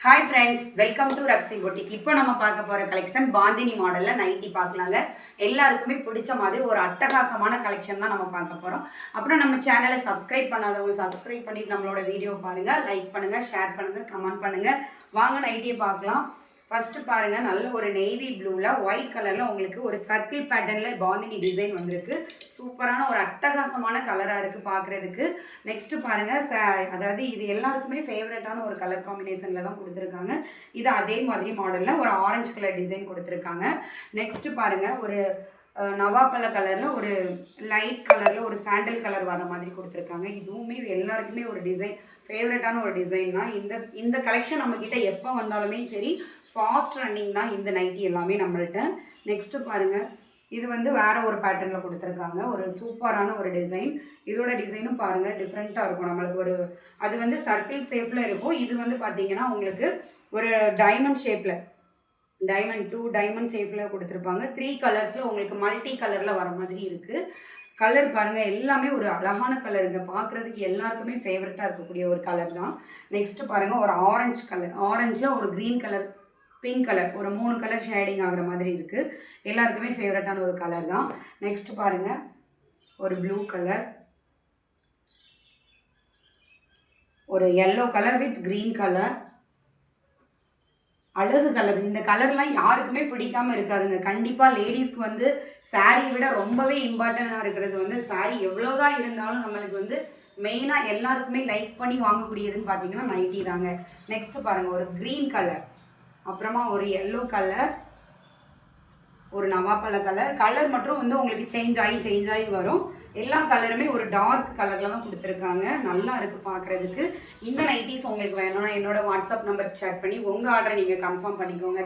Hi friends, welcome to Rakshi boutique. இப்போ நம்ம பார்க்க போகிற கலெக்ஷன் பாந்தினி மாடலில் நைட்டி பார்க்கலாங்க. எல்லாருக்குமே பிடிச்ச மாதிரி ஒரு அட்டகாசமான கலெக்ஷன் தான் நம்ம பார்க்க போகிறோம். அப்புறம் நம்ம சேனலை சப்ஸ்கிரைப் பண்ணாதவங்க சப்ஸ்கிரைப் பண்ணிட்டு நம்மளோட வீடியோ பாருங்கள், லைக் பண்ணுங்கள், ஷேர் பண்ணுங்கள், கமெண்ட் பண்ணுங்கள். வாங்க நைட்டியை பார்க்கலாம். ஃபஸ்ட்டு பாருங்கள், நல்ல ஒரு நெய்வி ப்ளூவில் ஒயிட் கலரில் உங்களுக்கு ஒரு சர்க்கிள் பேட்டர்னில் பாந்தினி டிசைன் வந்திருக்கு. சூப்பரான ஒரு அட்டகாசமான கலராக இருக்குது பார்க்குறதுக்கு. நெக்ஸ்ட்டு பாருங்கள், அதாவது இது எல்லாருக்குமே ஃபேவரட்டான ஒரு கலர் காம்பினேஷனில் தான் கொடுத்துருக்காங்க. இது அதே மாதிரி மாடலில் ஒரு ஆரஞ்சு கலர் டிசைன் கொடுத்துருக்காங்க. நெக்ஸ்ட்டு பாருங்கள், ஒரு நவாப்பழ கலரில் ஒரு லைட் கலரில் ஒரு சாண்டல் கலர் வர மாதிரி கொடுத்துருக்காங்க. இதுவுமே எல்லாருக்குமே ஒரு டிசைன் ஃபேவரட்டான ஒரு டிசைன் தான். இந்த கலெக்ஷன் நம்மக்கிட்ட எப்போ வந்தாலுமே சரி ஃபாஸ்ட் ரன்னிங் தான் இந்த நைட்டி எல்லாமே நம்மள்கிட்ட. நெக்ஸ்ட்டு பாருங்கள், இது வந்து வேறு ஒரு பேட்டர்னில் கொடுத்துருக்காங்க. ஒரு சூப்பரான ஒரு டிசைன். இதோட டிசைனும் பாருங்கள் டிஃப்ரெண்ட்டாக இருக்கும். நம்மளுக்கு ஒரு அது வந்து சர்க்கிள் ஷேப்பில் இருக்கும். இது வந்து பார்த்திங்கன்னா உங்களுக்கு ஒரு டைமண்ட் ஷேப்பில் டூ டைமண்ட் ஷேப்பில் கொடுத்துருப்பாங்க. 3 கலர்ஸில் உங்களுக்கு மல்டி கலரில் வர மாதிரி இருக்குது. கலர் பாருங்கள், எல்லாமே ஒரு அழகான கலருங்க. பார்க்குறதுக்கு எல்லாருக்குமே ஃபேவரட்டாக இருக்கக்கூடிய ஒரு கலர் தான். நெக்ஸ்ட்டு பாருங்கள், ஒரு ஆரஞ்சு கலர், ஆரஞ்சில் ஒரு க்ரீன் கலர், பிங்க் கலர், ஒரு 3 கலர் ஷேடிங் ஆகிற மாதிரி இருக்குது. எல்லாருக்குமே ஃபேவரட்டான ஒரு கலர் தான். நெக்ஸ்ட் பாருங்கள், ஒரு ப்ளூ கலர், ஒரு yellow colour with green colour, அழகு கலர். இந்த கலர்லாம் யாருக்குமே பிடிக்காமல் இருக்காதுங்க. கண்டிப்பாக லேடிஸ்க்கு வந்து சாரீ விட ரொம்பவே இம்பார்ட்டண்ட்டாக இருக்கிறது வந்து சாரீ எவ்வளோதான் இருந்தாலும் நம்மளுக்கு வந்து மெயினாக எல்லாருக்குமே லைக் பண்ணி வாங்கக்கூடியதுன்னு பார்த்தீங்கன்னா நைட்டி தாங்க. நெக்ஸ்ட்டு பாருங்கள், ஒரு க்ரீன் கலர், அப்புறமா ஒரு எல்லோ கலர், ஒரு நவாப்பழ கலர். கலர் மட்டும் வந்து உங்களுக்கு சேஞ்ச் ஆகி வரும். எல்லா கலருமே ஒரு டார்க் கலரில் தான் கொடுத்துருக்காங்க. நல்லா இருக்குது பார்க்குறதுக்கு. இந்த நைட்டிஸ் உங்களுக்கு வேணும்னா என்னோட வாட்ஸ்அப் நம்பருக்கு சேட் பண்ணி உங்கள் ஆர்டரை நீங்கள் கன்ஃபார்ம் பண்ணிக்கோங்க.